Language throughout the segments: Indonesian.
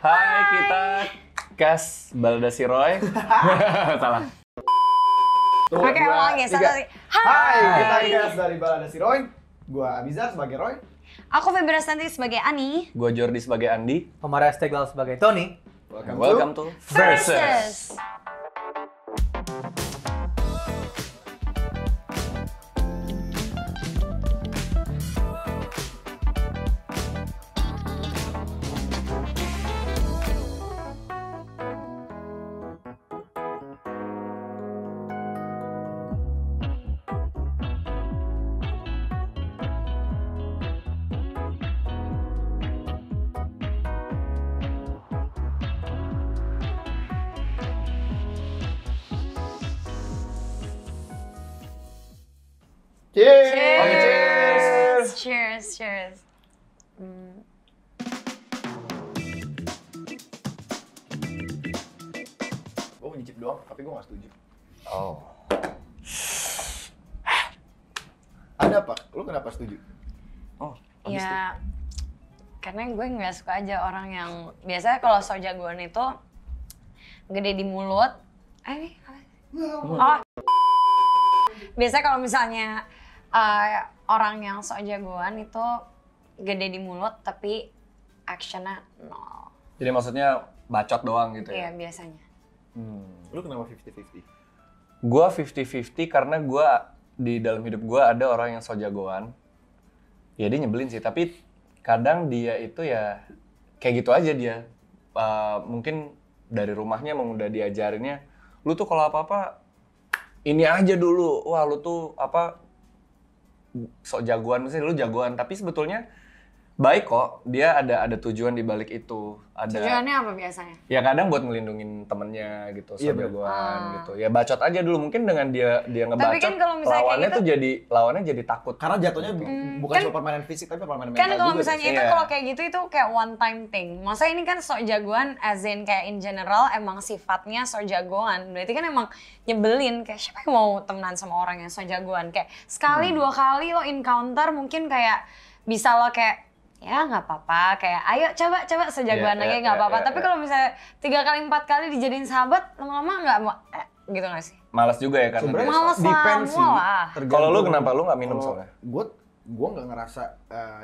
Hai, kita Kas Balda Siroy. Salah. Oke, ulangi. Hai, kita Kas dari Balda Siroy. Gua Abizar sebagai Roy. Aku Febri Rastanti sebagai Ani. Gua Jordi sebagai Andi. Omar Estegal sebagai Tony. Welcome to Versus. Cheers! Cheers. Gua nyicip doang, tapi gua gak setuju. Oh. Ada apa? Lu kenapa setuju? Oh. Ya, karena gue nggak suka aja orang yang biasanya kalau so jagoan itu gede di mulut. Biasanya kalau misalnya orang yang so jagoan itu gede di mulut tapi actionnya nol. Jadi maksudnya bacot doang gitu ya? Iya, biasanya. Lu kenapa 50-50? Gua 50-50 karena gua di dalam hidup gua ada orang yang so jagoan. Ya dia nyebelin sih, tapi kadang dia itu ya kayak gitu aja dia. Mungkin dari rumahnya emang udah diajarinnya, lu tuh kalau apa-apa ini aja dulu. Wah, lu tuh sok jagoan, maksudnya lu jagoan, tapi sebetulnya baik kok. Dia ada tujuan di balik itu. Tujuannya apa biasanya? Ya kadang buat ngelindungin temennya gitu, sok Iya, jagoan gitu. Ya bacot aja dulu, mungkin dengan dia ngebacot, Tapi kan kalau misalnya lawannya kayak tuh lawannya jadi takut. Karena jatuhnya bukan kan- cuma permainan fisik, tapi permainan mental Kan juga. kalau misalnya itu Iya. kalau kayak gitu itu kayak one time thing. Maksudnya ini kan sok jagoan as in kayak in general emang sifatnya sok jagoan. Berarti kan emang nyebelin, kayak siapa yang mau temenan sama orang yang sok jagoan. Kayak sekali dua kali lo encounter mungkin kayak bisa lo kayak ya nggak apa-apa, kayak ayo coba sejagoan Iya, aja iya, nggak iya, apa-apa. iya, Tapi iya. kalau misalnya 3 kali 4 kali dijadiin sahabat, lama-lama nggak mau gitu nggak sih? Malas juga ya karena Sebenarnya dia Males sok. depend sih. lah. Kalau lu kenapa lu nggak minum Kalau soalnya? Gua nggak ngerasa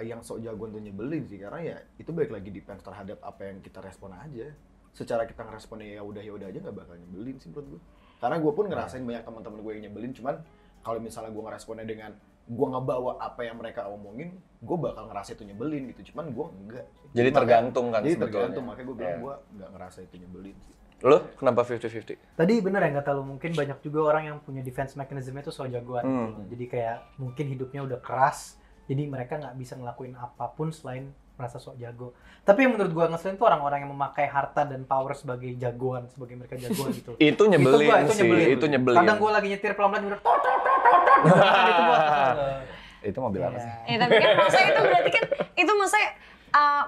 yang sok jagoan tuh nyebelin sih, karena ya itu balik lagi depends terhadap apa yang kita respon aja. Secara kita ngeresponnya ya udah aja nggak bakal nyebelin sih menurut gua. Karena gua pun ngerasain banyak teman-teman gue yang nyebelin, cuman kalau misalnya gua ngeresponnya dengan gua ngebawa apa yang mereka omongin, gua bakal ngerasa itu nyebelin gitu. Cuman gua enggak. Jadi tergantung kan Jadi sebetulnya. tergantung, makanya gua bilang Iya. gua nggak ngerasa itu nyebelin sih. Lu kenapa 50-50? Tadi bener ya, nggak tahu, mungkin banyak juga orang yang punya defense mechanism-nya tuh so jagoan. Gitu. Jadi kayak mungkin hidupnya udah keras, jadi mereka nggak bisa ngelakuin apapun selain merasa sok jago. Tapi yang menurut gua ngeselin tuh orang-orang yang memakai harta dan power sebagai jagoan, sebagai mereka jagoan gitu. Itu nyebelin Itu sih, itu nyebelin. Kadang gua lagi nyetir pelan-pelan udah tot. Itu gua kesel. Itu mobil apa sih? Ya tapi kan maksudnya itu berarti kan itu maksudnya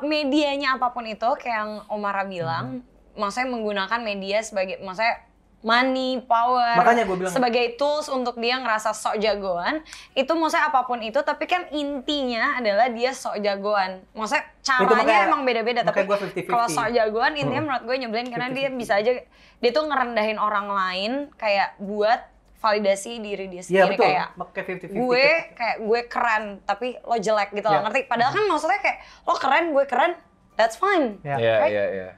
medianya apapun itu kayak yang Omara bilang, maksudnya menggunakan media sebagai maksudnya money, power, Makanya gua bilang sebagai tools untuk dia ngerasa sok jagoan. Itu maksudnya apapun itu, tapi kan intinya adalah dia sok jagoan. Maksudnya caranya makanya- emang beda-beda, tapi makanya gua 50-50. kalau sok jagoan intinya menurut gue nyebelin karena dia bisa aja dia tuh ngerendahin orang lain kayak buat validasi diri dia Iya sendiri betul, kayak pakai 50-50. gue keren tapi lo jelek gitu loh, Ya. ngerti? Padahal kan maksudnya kayak lo keren, gue keren, that's fine. Ya. Iya, Right? iya.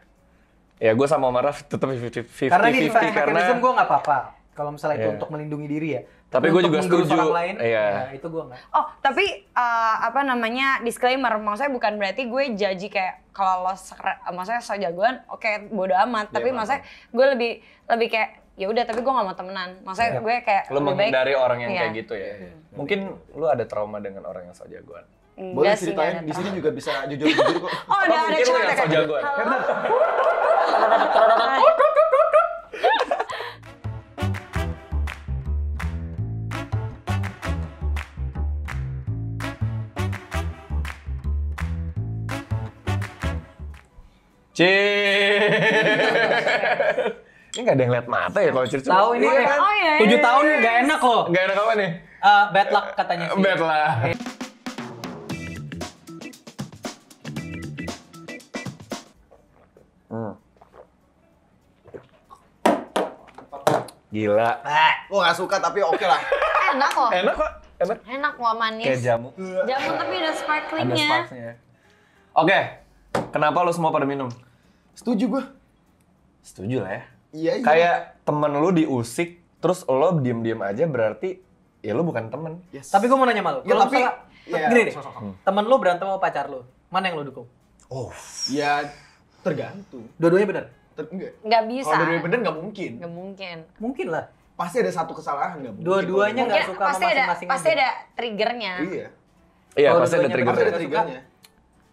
Ya gue sama Maraf tetap 50-50 Karena di defense karena mechanism gue nggak apa-apa. Kalau misalnya itu Iya. untuk melindungi diri ya. Tapi gua untuk juga menggurus setuju. orang lain, Iya. ya itu gue nggak. Oh, tapi apa namanya disclaimer, maksudnya bukan berarti gue jaji kayak kalau lo maksudnya so jagoan, oke bodo amat. Tapi paham. maksudnya gue lebih kayak ya udah, tapi gue nggak mau temenan. Maksudnya Iya. gue kayak lu lebih baik- menghindari orang yang Iya. kayak gitu ya. Mungkin lu ada trauma dengan orang yang sok jagoan. Boleh Enggak sih, ceritain, nggak ada di sini trauma. juga bisa jujur-jujur kok. Oh, ada mungkin lu cerita yang sok kayak jagoan. halo. Ini nggak ada yang lihat mata ya kalau cerita. Tahu ini Iya kan? Oh, iya, 7 iya, tahun iya. nggak enak loh. Nggak enak apa nih? Bad luck katanya sih. Bad lah. Gila. Gue nggak suka tapi oke lah. Enak kok. Enak kok. Enak. Enak kok, manis. Kayak jamu. Jamu tapi ada Ada sparklingnya. sparksnya. Oke. Kenapa lu semua pada minum? Setuju gue. Setuju lah ya. Iya. Kayak temen lu diusik, terus lo diem-diem aja berarti ya lu bukan temen. Yes. Tapi gue mau nanya sama lu. Ya, Kalau tapi misalnya, ya, gini deh, sok-sok. temen lu berantem sama pacar lu, mana yang lu dukung? Oh. Ya tergantung. Dua-duanya benar? Enggak. Nggak bisa. Kalau dua-duanya bener nggak mungkin. Nggak mungkin. Mungkin lah. Pasti ada satu kesalahan nggak mungkin. Dua-duanya nggak Mungkin suka sama masing-masing pasti aja. ada triggernya. Iya. Iya, Kalau pasti ada dua-duanya trigger. Pasti ada Nggak suka. triggernya.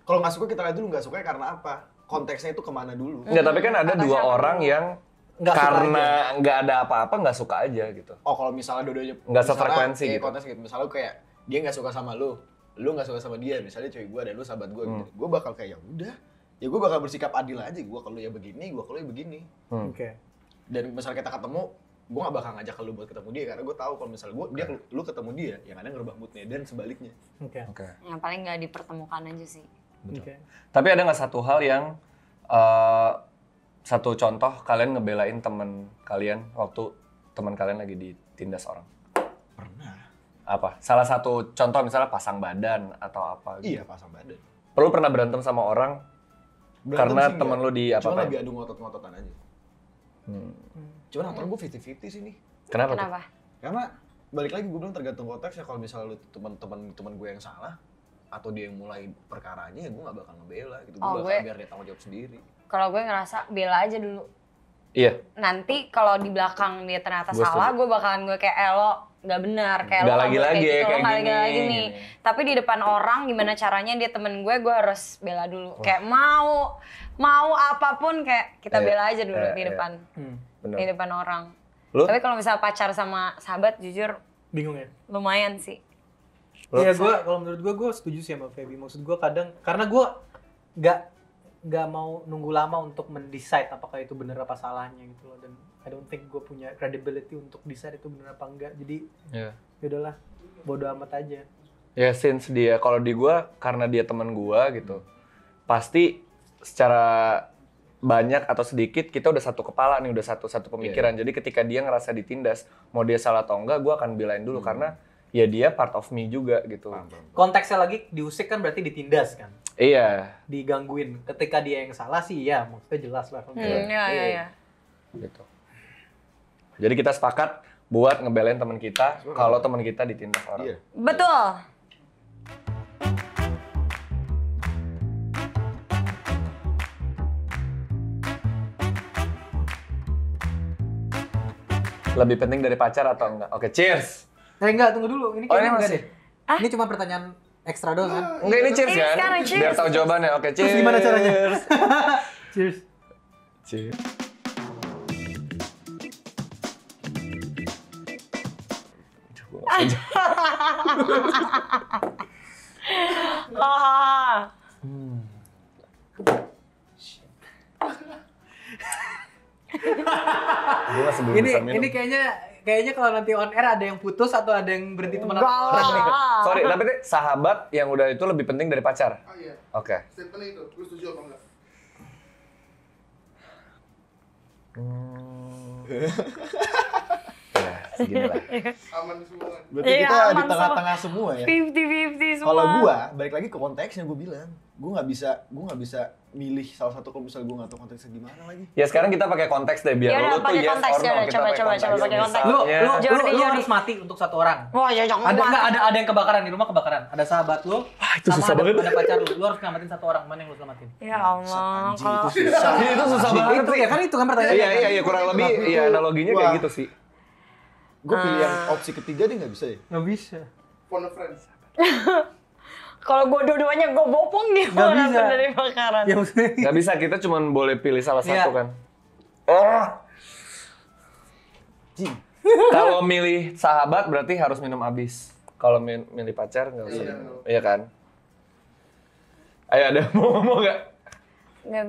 Kalau nggak suka kita lihat dulu nggak suka karena apa. Konteksnya itu kemana dulu. Enggak, tapi kan ada Kata dua siapa orang dulu? yang Nggak suka karena nggak ada apa-apa nggak suka aja gitu. Oh kalau misalnya dua-duanya Nggak misalnya sefrekuensi kayak gitu. konteks gitu. Misalnya kayak dia nggak suka sama lu nggak suka sama dia. Misalnya cewek gue dan lu sahabat gue gitu. Gue bakal kayak ya udah. Ya gue bakal bersikap adil aja. Gue kalau ya begini, gue kalau ya begini. Oke. Dan misalnya kita ketemu, gue gak bakal ngajak lu buat ketemu dia karena gue tahu kalau misalnya lu ketemu dia, yang ada ngerubah moodnya dan sebaliknya. Oke. Oke. Yang paling nggak dipertemukan aja sih. Oke. Tapi ada nggak satu hal yang satu contoh kalian ngebelain temen kalian waktu teman kalian lagi ditindas orang? Pernah. Apa? Salah satu contoh misalnya pasang badan atau apa gitu. Iya pasang badan. Perlu pernah berantem sama orang Berantem karena sih temen enggak. lu di Cuma apa-apain? lebih adu ngotot-ngototan aja. Cuman antara gue 50-50 sih nih. Kenapa? tuh? Kenapa? Karena balik lagi gue bilang tergantung konteksnya. Kalau misalnya lu teman gue yang salah atau dia yang mulai perkaranya ya gue gak bakal ngebela gitu. Gue Oh, bakal gue- biar dia tanggung jawab sendiri. Kalau gue ngerasa bela aja dulu. Iya. Nanti kalau di belakang dia ternyata Gue salah, setuju. gue bakalan gue kayak lo nggak benar, kayak Nggak lo lagi-lagi kayak gitu, kayak lo nggak gini. lagi nih. Tapi di depan orang gimana caranya dia temen gue harus bela dulu. Kayak mau apapun kayak kita Iya, bela aja dulu iya, di iya. depan Bener. di depan orang. Lu? Tapi kalau misalnya pacar sama sahabat jujur Bingung ya? lumayan sih. Lu? Iya, kalau menurut gue setuju sih sama Feby. Maksud gue kadang karena gue nggak mau nunggu lama untuk mendecide apakah itu benar apa salahnya gitu loh, dan I don't think gue punya credibility untuk decide itu benar apa enggak. Jadi Iya. ya udahlah, bodo amat aja. Ya since dia, kalau di gua karena dia teman gua gitu, pasti secara banyak atau sedikit kita udah satu kepala nih, udah satu pemikiran. Jadi ketika dia ngerasa ditindas, mau dia salah atau enggak, gua akan belain dulu karena ya dia part of me juga gitu. Konteksnya lagi diusik kan berarti ditindas kan, Iya, digangguin. Ketika dia yang salah sih ya maksudnya jelas lah. Iya. gitu. Jadi kita sepakat buat ngebelain teman kita kalau teman kita ditindas orang. Iya. Betul. Lebih penting dari pacar atau enggak? Oke, cheers. Enggak, tunggu dulu. Ini Oh, kayaknya ini enggak masih? deh. Ini cuma pertanyaan ekstra doang kan? Enggak, ini cheers Ini kan? sekarang cheers. Biar tahu jawabannya. Oke, cheers. Terus gimana caranya? Cheers. Cheers. Ah. Gue masih belum bisa minum. Ini kayaknya kalau nanti on air ada yang putus atau ada yang berhenti temenan orang nih. Sorry, tapi nih, sahabat yang udah itu lebih penting dari pacar. Oh iya, Oke. statementnya itu, lu setuju apa enggak? Ya, segini lah. Aman semua kan? Berarti Iya, kita di aman tengah-tengah semua ya. 50-50 semua. Kalau gua balik lagi ke konteksnya gue bilang, gue nggak bisa milih salah satu kalau misalnya gue nggak tahu konteksnya gimana lagi. Ya sekarang kita pakai konteks deh biar Yaudah, lu tuh pakai yes konteks, or no. yaudah, Kita coba, pakai coba, konteks. coba pakai konteks. Lu Misalnya- Jordi. harus mati untuk satu orang. Wah, ya jangan Ada banget. nggak ada yang kebakaran di rumah, kebakaran. Ada sahabat lu. itu susah banget. Ada pacar lu. Lu harus nyelamatin satu orang. Mana yang lu selamatin? Ya Allah, Anjing, kalau itu susah. Itu susah banget Itu sih. ya kan itu kan pertanyaannya. Iya, kurang lebih ya analoginya kayak gitu sih. Gue pilih yang opsi ketiga deh nggak bisa ya. Nggak bisa. Phone a friend. kalau gue dua-duanya gue bopong Nggak gimana bisa. dari bakaran. Ya maksudnya. Gak bisa, kita cuma boleh pilih salah satu Iya. kan. Oh. Kalau milih sahabat berarti harus minum abis. Kalau milih pacar nggak usah. Iya. Iya kan? Ayo ada mau ngomong nggak? Nggak,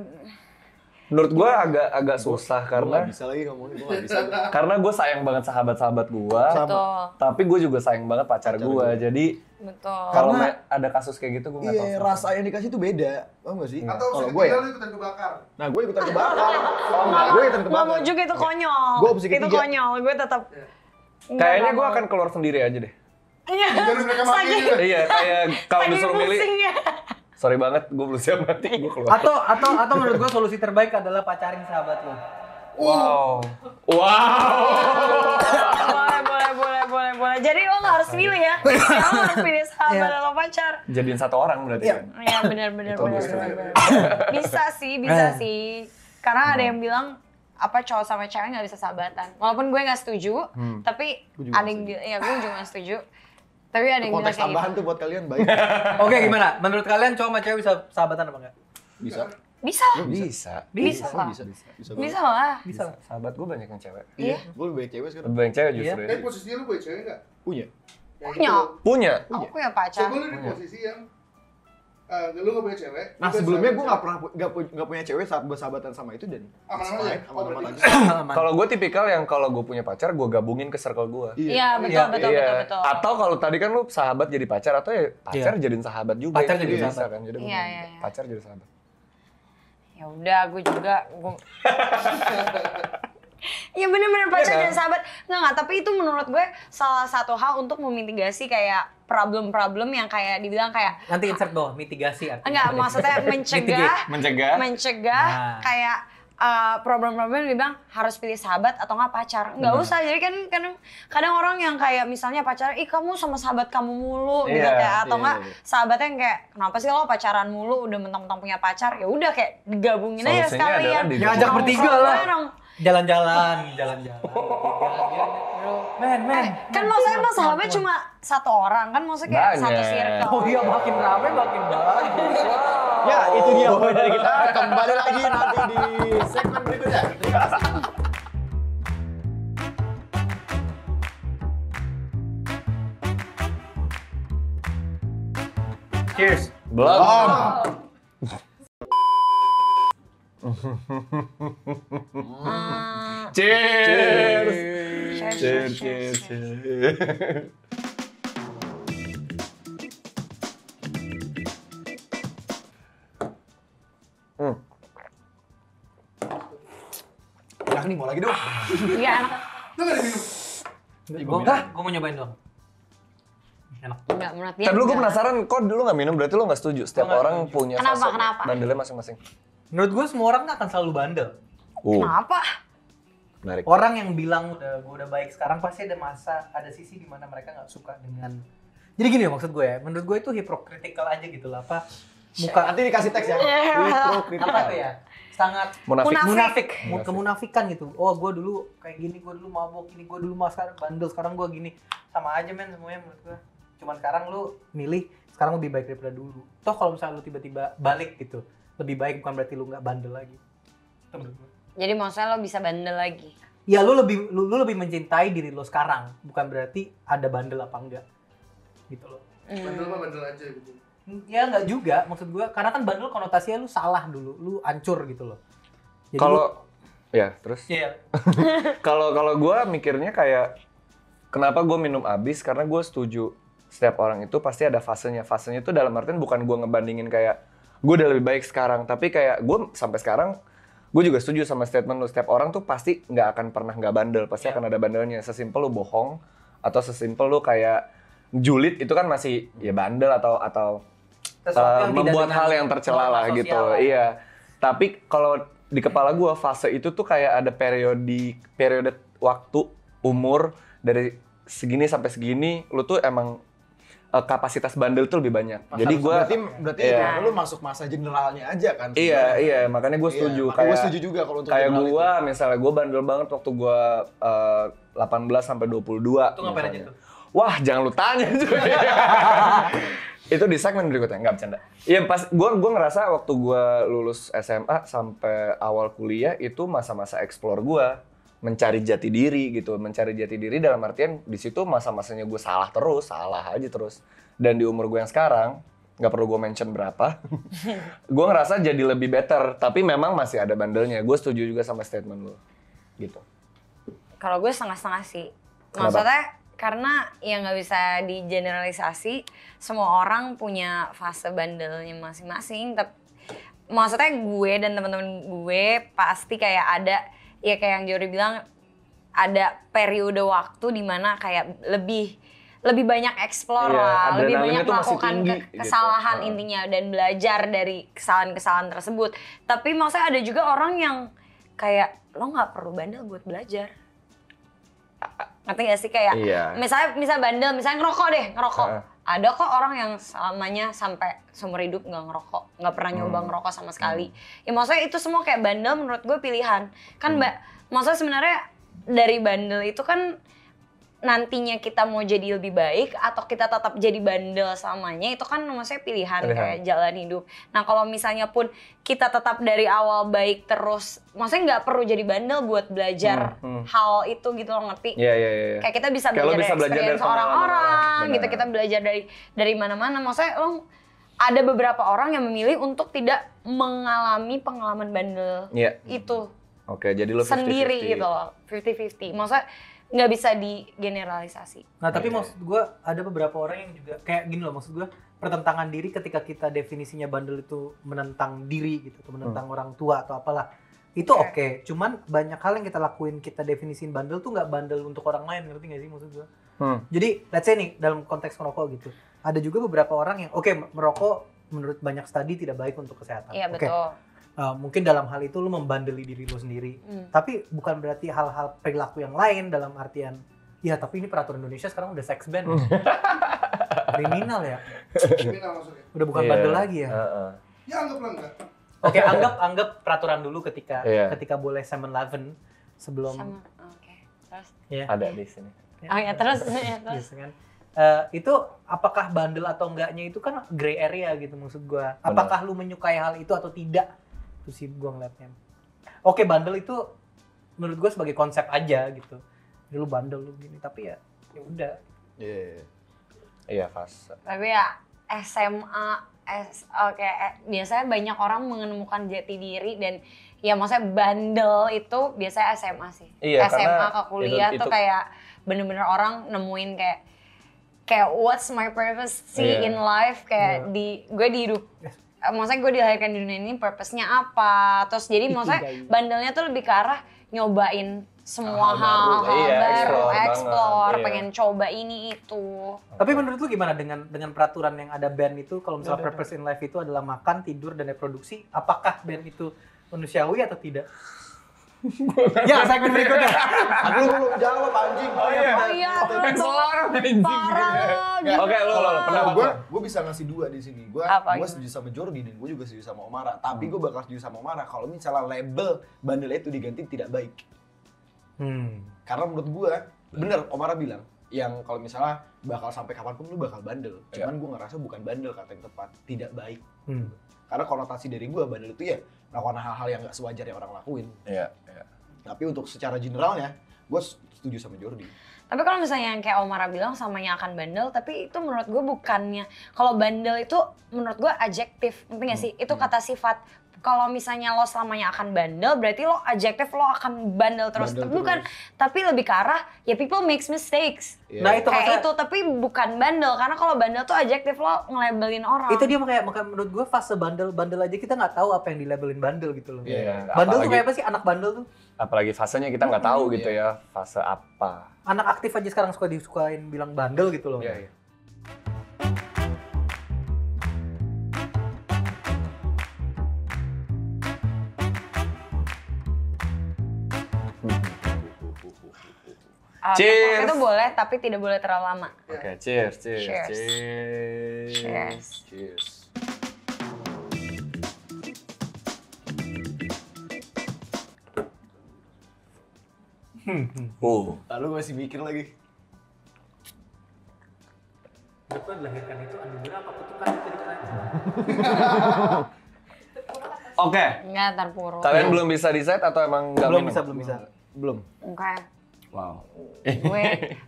menurut gue agak susah Gue karena nggak bisa lagi ngomongin, gue nggak bisa. karena gue sayang banget sahabat-sahabat gue, Betul. tapi gue juga sayang banget pacar Pacar gue. gua. Jadi Betul. kalau Karena- ada kasus kayak gitu gue nggak tahu. Iya, rasa yang dikasih tuh beda, tau gak sih? Atau Kalau segitiga gue ya, lu ikutan kebakar. nah gue ikutan kebakar. Gue ikutan Nggak kebakar. mau juga itu konyol. Gue opsi Itu ketiga. konyol, gue tetap. Kayaknya gue akan keluar sendiri aja deh. Iya. Jadi mereka mati Saking- juga. Iya, kayak kalau saking disuruh milih, pusingnya. sorry banget, gue belum siap mati, gue keluar. Atau menurut gua solusi terbaik adalah pacarin sahabat lo. Wow. Boleh. Jadi lo nggak harus milih ya. Lo harus pilih sahabat atau pacar. Jadiin satu orang berarti kan? Iya benar. Itu gue setuju. Bisa sih. Karena ada yang bilang apa cowok sama cewek nggak bisa sahabatan. Walaupun gue nggak setuju, tapi Gue juga ada yang bilang, ya gue juga nggak setuju. Tapi ada yang bilang Konteks kayak tambahan gitu. tuh buat kalian baik. Oke, gimana? Menurut kalian cowok sama cewek bisa sahabatan apa enggak? Bisa. Bisa lah. Bisa. Bisa lah. Bisa. Bisa lah. Bisa. Sahabat gue banyak yang cewek. Iya. Gue lebih baik cewek sekarang. Lebih banyak cewek justru Tapi ya. posisinya lu punya cewek nggak? Punya. Ya Punya. gitu. Punya. Aku punya pacar. Coba lu di posisi yang lu nggak punya cewek. Nah lu sebelumnya gue bersahabat nggak pernah nggak punya cewek saat bersahabatan sama itu dan Aman-aman it's fine, aja? Oh, aman-aman berarti- aja. Kalau gue tipikal yang kalau gue punya pacar, gue gabungin ke circle gue. Iya betul. Atau kalau tadi kan lu sahabat jadi pacar atau ya pacar jadiin sahabat juga. Pacar itu jadi bisa sahabat. kan. Jadi Iya. pacar jadi sahabat. Ya udah, gue juga. Iya bener-bener pacar Iya kan? dan sahabat. Nggak, tapi itu menurut gue salah satu hal untuk memitigasi kayak problem-problem yang kayak dibilang kayak Nanti insert bawah mitigasi artinya. enggak, maksudnya Mencegah. mencegah Nah. kayak problem-problem yang dibilang harus pilih sahabat atau nggak pacar. Nggak usah, jadi kan kadang orang yang kayak misalnya pacaran, ih kamu sama sahabat kamu mulu gitu Iya, kayak atau iya, nggak iya. sahabatnya yang kayak kenapa sih lo pacaran mulu udah mentang-mentang punya pacar, ya udah kayak digabungin aja Solusinya sekalian. adalah digabungin. Ya, ajak bertiga lah. Bareng. Jalan-jalan. Men. Kan maksudnya emang sahabat cuma satu orang kan, maksudnya kayak satu Banyak. circle. Oh iya, makin rame makin bagus. Ya itu dia poin dari kita. Kembali lagi nanti di segmen berikutnya. Cheers. Belum. Cheers. Cheers. Enak nih, mau lagi dong. Iya enak. Lu nggak diminum? Gue mau nyobain dong. Enak. Enggak menurut dia. Tapi dulu gue enggak. penasaran, kok dulu nggak minum? Berarti lo nggak setuju? Setiap Gua nggak orang setuju. punya Kenapa? sosok Kenapa? bandelnya masing-masing. Menurut gue semua orang akan selalu bandel. Kenapa? Menarik. Orang yang bilang gue udah baik sekarang pasti ada sisi di mana mereka nggak suka dengan. Jadi gini ya maksud gue ya, menurut gue itu hypocritical aja gitu lah, apa muka Nanti dikasih teks ya. apa tuh ya, sangat Munafik. Munafik. kemunafikan gitu. Oh gue dulu kayak gini, gue dulu mabok, ini gue dulu sekarang bandel, sekarang gue gini. Sama aja men semuanya menurut gue. Cuman sekarang lu milih sekarang lebih baik daripada dulu. Toh kalau misalnya lu tiba-tiba balik gitu, lebih baik bukan berarti lu nggak bandel lagi. Itu menurut gue. Jadi maksudnya lo bisa bandel lagi. Ya lu lebih mencintai diri lo sekarang, bukan berarti ada bandel apa enggak. Gitu loh. Bandel mah bandel aja gitu. Ya enggak juga, maksud gua karena kan bandel konotasinya lu salah dulu, lu hancur gitu loh. Jadi Kalau ya terus. iya. Kalau gue mikirnya kayak kenapa gue minum abis, karena gue setuju setiap orang itu pasti ada fasenya. Fasenya itu dalam artian bukan gue ngebandingin kayak gue udah lebih baik sekarang, tapi kayak gue sampai sekarang gue juga setuju sama statement lu. Setiap orang tuh pasti nggak akan pernah nggak bandel, pasti akan ada bandelnya. Sesimpel lu bohong atau sesimpel lu kayak julid itu kan masih ya bandel atau Sesuatu yang tidak membuat dengan hal yang tercela norma lah sosial gitu. lah. Iya. Tapi kalau di kepala gue fase itu tuh kayak ada periode waktu umur dari segini sampai segini lu tuh emang kapasitas bandel tuh lebih banyak. Jadi gue berarti Iya. lu masuk masa generalnya aja kan. iya makanya gue setuju Gue kayak setuju juga kalau untuk kayak general itu. gue misalnya gue bandel banget waktu gue 18 sampai 22. Itu ngapain aja misalnya. tuh? Wah, jangan lu tanya cuy. Itu di segmen berikutnya, nggak bercanda. Iya pas gue ngerasa waktu gue lulus SMA sampai awal kuliah itu masa-masa explore gue, mencari jati diri gitu, mencari jati diri dalam artian di situ masa-masanya gue salah aja terus. Dan di umur gue yang sekarang, nggak perlu gue mention berapa. Gue ngerasa jadi lebih better, tapi memang masih ada bandelnya. Gue setuju juga sama statement lo, gitu. Kalau gue setengah-setengah sih. Kenapa? Maksudnya karena ya nggak bisa digeneralisasi, semua orang punya fase bandelnya masing-masing. Tapi maksudnya gue dan teman-teman gue pasti kayak ada, ya kayak yang Jori bilang, ada periode waktu di mana kayak lebih banyak explore Iya, lah, lebih adrenalinnya banyak tuh masih melakukan tinggi, kesalahan gitu. intinya dan belajar dari kesalahan-kesalahan tersebut. Tapi maksudnya ada juga orang yang kayak lo nggak perlu bandel buat belajar. Ngerti gak sih kayak Iya. misal bandel, misalnya ngerokok. Heeh. Ada kok orang yang selamanya sampai seumur hidup nggak ngerokok, nggak pernah nyoba ngerokok sama sekali. Ya maksudnya itu semua kayak bandel menurut gue pilihan. Kan maksudnya sebenarnya dari bandel itu kan nantinya kita mau jadi lebih baik atau kita tetap jadi bandel selamanya, itu kan maksudnya pilihan kayak jalan hidup. Nah kalau misalnya pun kita tetap dari awal baik terus, maksudnya nggak perlu jadi bandel buat belajar hal itu gitu loh, ngerti? Iya. Kayak kita bisa Kayak lo belajar bisa dari belajar dari experience pengalaman orang-orang orang. gitu, Benar. kita belajar dari mana-mana. Maksudnya lo ada beberapa orang yang memilih untuk tidak mengalami pengalaman bandel Iya. itu Oke, jadi lo 50-50. sendiri gitu loh, 50-50. Maksudnya nggak bisa digeneralisasi. Nah tapi Iya. maksud gue ada beberapa orang yang juga kayak gini loh, maksud gue pertentangan diri ketika kita definisinya bandel itu menentang diri gitu, atau menentang orang tua atau apalah. Itu oke. Cuman banyak hal yang kita lakuin, kita definisiin bandel tuh nggak bandel untuk orang lain, ngerti nggak sih maksud gue? Jadi let's say nih dalam konteks merokok gitu, ada juga beberapa orang yang merokok menurut banyak studi tidak baik untuk kesehatan. Iya Oke. betul. Mungkin dalam hal itu lu membandeli diri lu sendiri. Tapi bukan berarti hal-hal perilaku yang lain dalam artian, ya tapi ini peraturan Indonesia sekarang udah sex ban. Kriminal ya. Kriminal maksudnya. Udah bukan Iya. bandel lagi ya. Heeh. Ya anggaplah enggak. Oke, anggap peraturan dulu ketika Iya. ketika boleh 7-Eleven sebelum Sama, oke. Terus, ya. Ada di sini. oh ya terus, ya terus. Gitu kan. Itu apakah bandel atau enggaknya itu kan gray area gitu maksud gua. Apakah lu menyukai hal itu atau tidak? Itu sih gua ngeliatnya. Oke, bandel itu menurut gua sebagai konsep aja gitu. Jadi lu bandel lu gini, tapi ya udah. Iya. Iya, fase. Tapi ya SMA, biasanya banyak orang menemukan jati diri dan ya maksudnya bandel itu biasanya SMA sih. Iya, SMA karena ke kuliah itu- tuh kayak bener-bener orang nemuin kayak what's my purpose sih Iya. in life, kayak gue di hidup. Maksudnya gue dilahirkan di dunia ini purpose-nya apa. Terus jadi maksudnya bandelnya tuh lebih ke arah nyobain semua Hal-hal hal-hal Iya, baru, explore explore, banget, iya. pengen coba ini itu. Tapi menurut lu gimana dengan peraturan yang ada ban itu, kalau misalnya purpose in life itu adalah makan, tidur, dan reproduksi, apakah ban itu manusiawi atau tidak? Ya, segmen berikutnya. Lu belum jawab anjing. Oh iya, parah. Oke, lo pendapat lo. Gue bisa ngasih dua di sini. Gue Apa, setuju sama Jordi dan gue juga setuju sama Omara. Tapi gue bakal setuju sama Omara kalau misalnya label bandel itu diganti tidak baik. Karena menurut gue, bener Omara bilang, yang kalau misalnya bakal sampai kapanpun lu bakal bandel. Cuman gue ngerasa bukan bandel kata yang tepat, tidak baik. Karena konotasi dari gue, bandel itu ya melakukan hal-hal yang gak sewajarnya orang lakuin. Iya. Tapi untuk secara generalnya, gue setuju sama Jordi. Tapi kalau misalnya yang kayak Omara bilang samanya akan bandel, tapi itu menurut gue bukannya. Kalau bandel itu menurut gue adjektif, ngerti gak sih? Itu kata sifat. Kalau misalnya lo selamanya akan bandel, berarti lo adjektif lo akan bandel terus. Bandel Bukan, tapi lebih ke arah ya people makes mistakes. Iya. Nah, itu Kayak maksudnya- itu, tapi bukan bandel. Karena kalau bandel tuh adjektif lo nge-labelin orang. Itu dia makanya menurut gue fase bandel aja kita nggak tahu apa yang dilabelin bandel gitu loh. Iya. Bandel tuh Apalagi- kayak apa sih, anak bandel tuh? Apalagi fasenya kita nggak tahu gitu ya, fase apa. Anak aktif aja sekarang suka disukain bilang bandel gitu loh. Iya. Cheers. Itu boleh, tapi tidak boleh terlalu lama. Oke, cheers. Cheers. Cheers. Cheers. Lalu gue masih mikir lagi. Gue dilahirkan itu anugerah apa kutukan itu ditanya. Oke, Enggak, ntar puru. kalian belum bisa decide atau emang nggak Belum minum? bisa, belum bisa. Belum. Oke. Wow.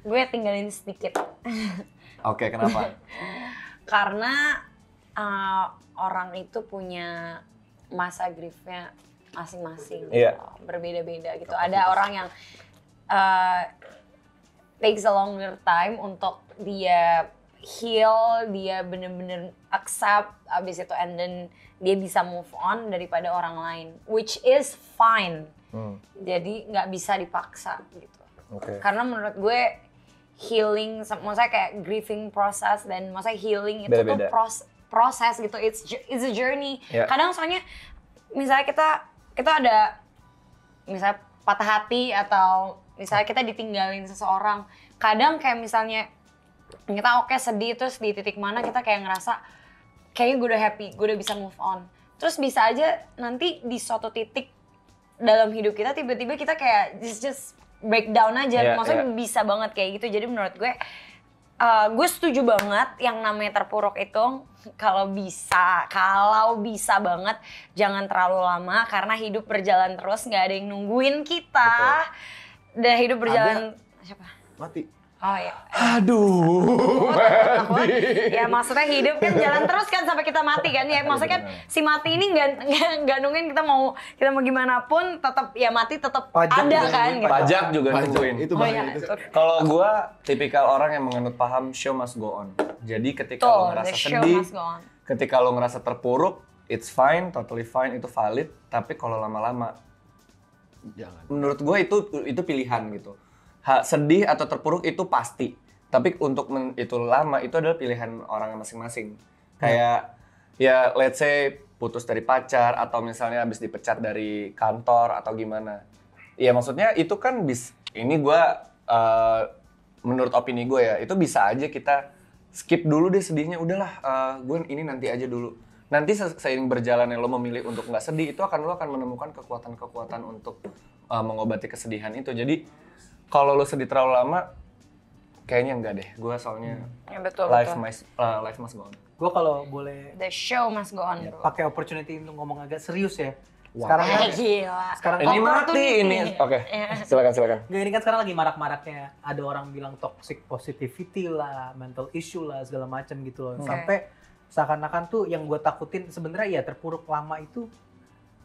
Gue tinggalin sedikit. Oke, kenapa? Karena orang itu punya masa griefnya masing-masing, Iya. gitu. Berbeda-beda gitu. Ada orang yang takes a longer time untuk dia heal, dia bener-bener accept, abis itu and then dia bisa move on daripada orang lain, which is fine. Jadi nggak bisa dipaksa gitu. Oke. Karena menurut gue healing, maksudnya kayak grieving process dan maksudnya healing itu Beda-beda. tuh proses gitu, it's a journey. Yeah. Kadang soalnya misalnya kita ada misalnya patah hati atau misalnya kita ditinggalin seseorang, kadang kayak misalnya kita sedih, terus di titik mana kita kayak ngerasa kayaknya gue udah happy, gue udah bisa move on. Terus bisa aja nanti di suatu titik dalam hidup kita tiba-tiba kita kayak just breakdown aja. Yeah, Maksudnya yeah. bisa banget kayak gitu. Jadi menurut gue setuju banget yang namanya terpuruk itu kalau bisa banget jangan terlalu lama karena hidup berjalan terus, nggak ada yang nungguin kita. Dan hidup berjalan siapa? Mati. Oh ya. Aduh. Ya maksudnya hidup kan jalan terus kan sampai kita mati kan ya. Maksudnya kan si mati ini nggak nungguin kita mau gimana pun tetap ya mati tetap Pajak ada juga kan nungguin, gitu. Pajak juga nungguin. Itu Oh iya, bahaya itu. Kalau gue tipikal orang yang menganut paham show must go on. Jadi ketika Tuh, lo the ngerasa show sedih, must go on. ketika lo ngerasa terpuruk, it's fine, totally fine, itu valid. Tapi kalau lama-lama, Jangan. menurut gue itu pilihan gitu. Sedih atau terpuruk itu pasti. Tapi untuk itu lama itu adalah pilihan orang masing-masing. Kayak ya let's say putus dari pacar atau misalnya habis dipecat dari kantor atau gimana. Ya maksudnya itu kan ini gue menurut opini gue ya, itu bisa aja kita skip dulu deh sedihnya, udahlah gue ini nanti aja dulu. Nanti seiring berjalannya lo memilih untuk nggak sedih, lo akan menemukan kekuatan-kekuatan untuk mengobati kesedihan itu. Jadi kalau lo sedih terlalu lama, kayaknya enggak deh. Gue soalnya Ya betul. life must go on. Gue kalau boleh The show must go on, bro. pakai opportunity untuk ngomong agak serius ya. Wow. Sekarang kan, Gila. sekarang Ini mati Opportunity. ini. Oke, Iya. silakan. nggak, ini kan sekarang lagi marak-maraknya ada orang bilang toxic positivity lah, mental issue lah, segala macam gitu loh. Sampai seakan-akan tuh yang gue takutin sebenarnya ya terpuruk lama itu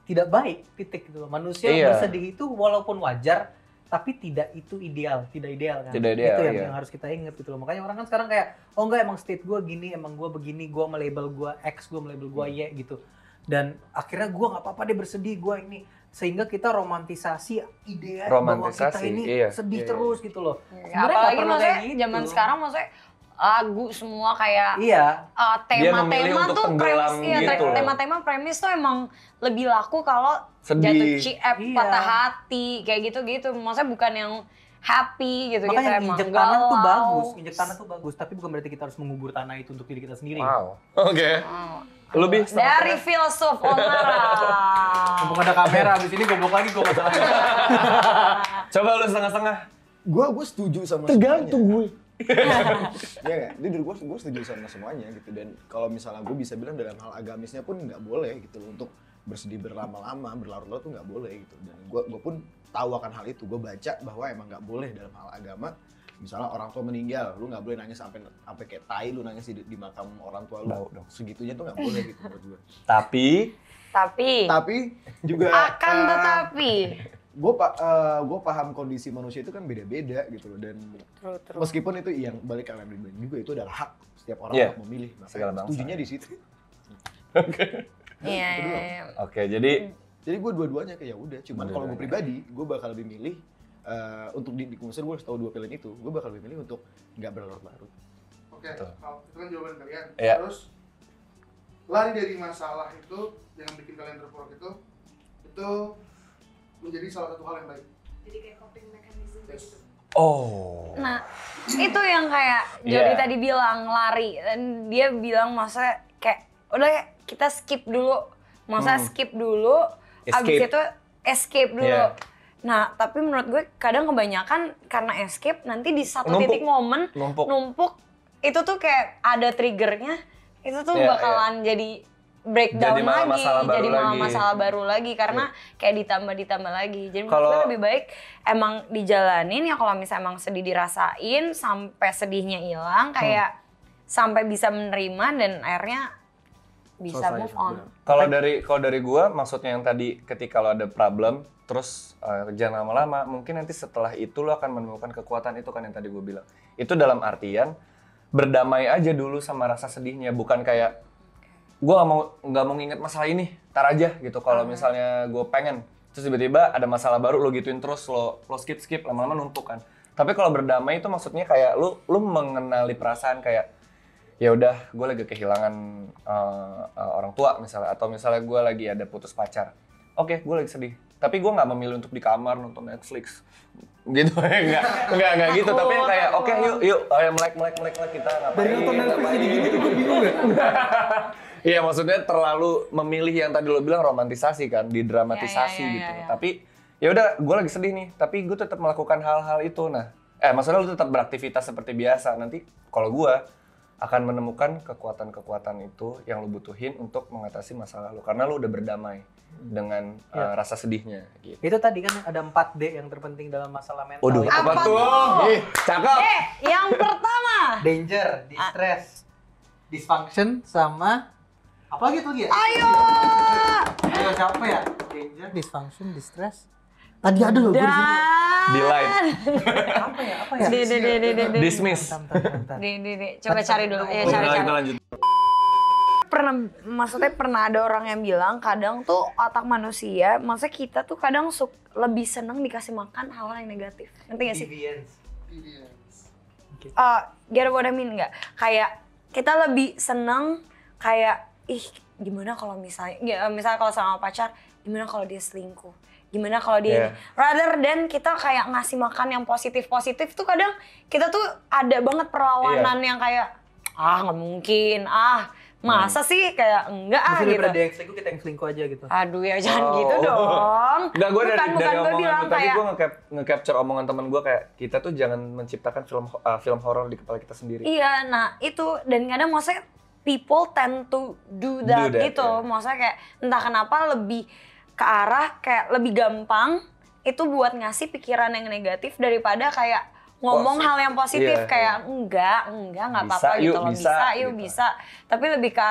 tidak baik, titik gitu loh. Manusia Iya. bersedih itu walaupun wajar, tapi tidak ideal kan. Tidak ideal, Itu yang, iya. yang harus kita ingat gitu loh. Makanya orang kan sekarang kayak, oh enggak emang state gue gini, emang gue begini, gue melabel gue X, gue melabel gue Y gitu. Dan akhirnya gue nggak apa-apa deh bersedih, gue ini. Sehingga kita romantisasi ide bahwa kita Romantisasi, ini iya. sedih Iya, terus gitu loh. Ya, apalagi maksudnya zaman gitu. sekarang maksudnya lagu semua kayak Iya, Dia memilih tema-tema untuk tuh tenggelam premis gitu loh. tema-tema premis tuh emang lebih laku kalau Sedih. jatuh ciep, Iya. patah hati kayak gitu-gitu. Maksudnya bukan yang happy gitu-gitu makanya emang injek tanah tuh galau. bagus, injek tanah tuh bagus. Tapi bukan berarti kita harus mengubur tanah itu untuk diri kita sendiri. Wow. Oke. Oh. Lebih Dari filsuf Omara. Mumpung ada kamera, abis ini goblok lagi gue masalah. Coba lu setengah-setengah. Gue setuju sama Tergantung gue. Iya nggak? Jujur gue setuju sama semuanya gitu. Dan kalau misalnya gue bisa bilang dalam hal agamisnya pun nggak boleh gitu loh, untuk bersedih berlama-lama, berlarut-larut tuh nggak boleh gitu. Dan gue pun tahu akan hal itu. Gue baca bahwa emang nggak boleh dalam hal agama. Misalnya orang tua meninggal, lu nggak boleh nangis sampai kayak tai lu nangis di makam orang tua lu. Bau dong. Segitunya tuh nggak boleh gitu menurut gue. Tapi Tapi juga akan tetapi gue paham kondisi manusia itu kan beda-beda gitu loh, dan True. meskipun itu yang balik kalian bilang juga itu adalah hak setiap orang Iya. untuk memilih. Segala Makanya bangsa. setujunya di situ. Iya. oke, jadi Jadi gue dua-duanya kayak ya udah. Cuman kalau gue Dua-duanya. pribadi, gue bakal lebih milih untuk di konser gue harus tahu dua pilihan itu. Gue bakal lebih milih untuk nggak berlarut-larut. Oke, Betul. kalau itu kan jawaban kalian. Iya. Terus lari dari masalah itu yang bikin kalian terpuruk itu menjadi salah satu hal yang baik. Jadi kayak coping mechanism kayak gitu. oh. Nah, itu yang kayak Jody Iya. tadi bilang lari, dan dia bilang maksudnya kayak udah ya, kita skip dulu, maksudnya skip dulu, abis Escape. itu escape dulu. Iya. Nah, tapi menurut gue kadang kebanyakan karena escape nanti di satu Numpuk. titik momen Numpuk. itu tuh kayak ada triggernya, itu tuh Iya, bakalan jadi breakdown Jadi malah lagi, masalah baru jadi malah lagi. masalah baru lagi karena kayak ditambah lagi. Jadi menurut Kalau- gue lebih baik emang dijalanin ya, kalau misalnya emang sedih dirasain sampai sedihnya hilang, kayak sampai bisa menerima dan akhirnya bisa Selesai, move on. benar. Kalau dari gua maksudnya yang tadi ketika lo ada problem terus jangan lama-lama, mungkin nanti setelah itu lo akan menemukan kekuatan itu kan yang tadi gua bilang. Itu dalam artian berdamai aja dulu sama rasa sedihnya, bukan kayak gua nggak mau nginget masalah ini, tar aja gitu. Kalau misalnya gua pengen terus tiba-tiba ada masalah baru lo gituin terus, lo skip lama-lama numpuk kan. Tapi kalau berdamai itu maksudnya kayak lu mengenali perasaan kayak ya udah gue lagi kehilangan orang tua misalnya, atau misalnya gue lagi ada putus pacar. Oke, gue lagi sedih. Tapi gue nggak memilih untuk di kamar nonton Netflix gitu. Enggak gitu. Tapi yang kayak oke, yuk ayo melek kita ngapain. Dari nonton Netflix jadi gini tuh gue bingung ya. Iya, maksudnya terlalu memilih yang tadi lo bilang romantisasi kan, didramatisasi Ya. gitu. Tapi ya udah, gue lagi sedih nih, tapi gue tetap melakukan hal-hal itu. Nah, maksudnya lu tetap beraktivitas seperti biasa. Nanti kalau gue akan menemukan kekuatan-kekuatan itu yang lu butuhin untuk mengatasi masalah lu, karena lu udah berdamai dengan rasa sedihnya. Gitu. Itu tadi kan ada 4D yang terpenting dalam masalah mental. Waduh, ya. apa tuh? Cakep. Yang pertama. Danger, distress, dysfunction, sama apa lagi tuh ya? Ayo. Ayo siapa ya? Danger, dysfunction, distress. Tadi ada loh gue di situ. Delight. Apa ya? Dismiss. Bentar. Coba cari dulu. Ya, cari. Lanjut. Maksudnya pernah ada orang yang bilang kadang tuh otak manusia, maksudnya kita tuh kadang lebih seneng dikasih makan hal-hal yang negatif. Ngerti gak sih? Get what I mean nggak? Kayak kita lebih seneng kayak gimana kalau misalnya kalau sama pacar, gimana kalau dia selingkuh, gimana kalau dia rather than kita kayak ngasih makan yang positif tuh kadang kita tuh ada banget perlawanan yang kayak nggak mungkin, masa sih kayak enggak Masih gitu. daripada dia yang selingkuh, kita yang selingkuh aja gitu. Aduh ya jangan gitu dong. Enggak, gue dari gue omongan bilang lu tadi kayak gue nge-capture omongan teman gue kayak kita tuh jangan menciptakan film horor di kepala kita sendiri. iya, nah itu dan kadang maksudnya people tend to do that gitu. ya. Maksudnya kayak entah kenapa lebih ke arah kayak lebih gampang itu buat ngasih pikiran yang negatif daripada kayak ngomong hal yang positif kayak enggak apa-apa gitu loh, bisa. Tapi lebih ke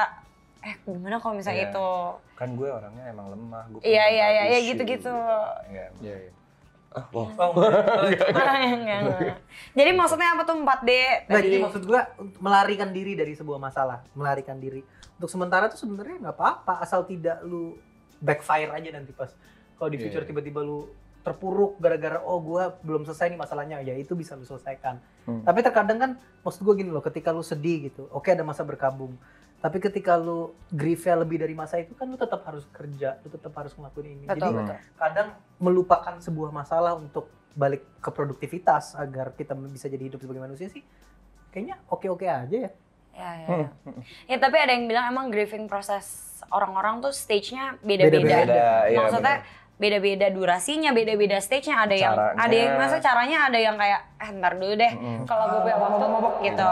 gimana kalau misalnya itu kan gue orangnya emang lemah, gue iya gitu-gitu. Iya. Enggak. Jadi maksudnya apa tuh 4D Nggak, tadi? jadi maksud gua melarikan diri dari sebuah masalah, melarikan diri. Untuk sementara tuh sebenarnya nggak apa-apa, asal tidak lu backfire aja nanti pas kalau di future tiba-tiba lu terpuruk gara-gara gua belum selesai nih masalahnya, ya itu bisa lu selesaikan. Tapi terkadang kan maksud gua gini loh, ketika lu sedih gitu, oke ada masa berkabung. Tapi ketika lu grief-nya lebih dari masa itu kan lu tetap harus kerja, lu tetap harus ngelakuin ini. Betul. Kadang melupakan sebuah masalah untuk balik ke produktivitas agar kita bisa jadi hidup sebagai manusia sih kayaknya oke-oke aja ya. Ya. Ya tapi ada yang bilang emang grieving proses orang-orang tuh stage-nya beda-beda. Maksudnya beda-beda durasinya, beda-beda stage-nya. Ada yang masa caranya ada yang kayak ntar dulu deh kalau gue punya waktu gitu.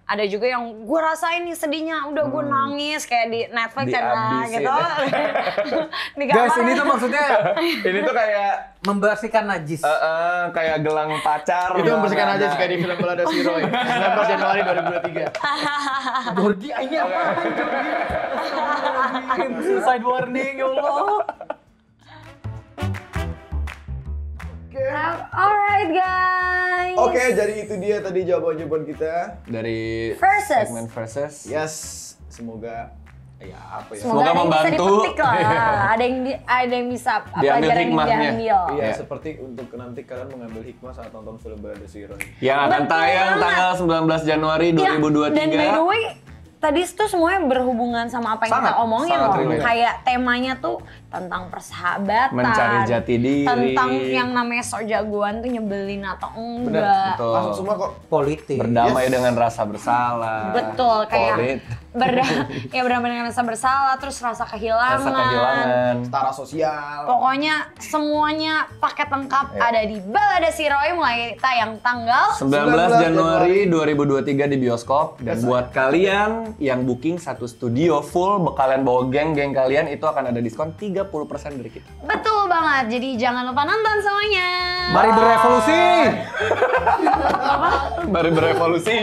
Ada juga yang gue rasain nih sedihnya, udah gue nangis kayak di Netflix gitu. Di kamar. Guys, ini tuh maksudnya ini tuh kayak membersihkan najis. kayak gelang pacar. Itu membersihkan aja kayak di film Balada Si Roy 19 Januari 2023. Jordi, ini apa? Suicide warning, ya Allah. Alright guys. Oke, jadi itu dia tadi jawaban-jawaban kita dari Versus. segmen versus. Yes, semoga Semoga membantu. Bisa dipetik lah. Ada yang bisa Diambil pelajaran yang hikmahnya. diambil. Iya, seperti untuk nanti kalian mengambil hikmah saat nonton film Balada Si Roy. Yang akan Betul tayang banget. tanggal 19 Januari 2023. Dan by the way, tadi itu semuanya berhubungan sama apa yang Sangat, kita omongin sangat loh. relate. Kayak temanya tuh tentang persahabatan. Mencari jati diri. Tentang yang namanya sok jagoan tuh nyebelin atau enggak. Betul. Masuk semua kok. Politik. Berdamai dengan rasa bersalah. Betul, kayak Polit. berdamai dengan rasa bersalah, terus rasa kehilangan. Rasa kehilangan. Setara sosial. Pokoknya semuanya paket lengkap ada di Balada Si Roy mulai tayang tanggal 19 Januari 2023 di bioskop. Dan buat kalian yang booking satu studio full, kalian bawa geng-geng kalian, itu akan ada diskon 30% dari kita. Betul banget, jadi jangan lupa nonton semuanya. Mari berevolusi. Mari berevolusi.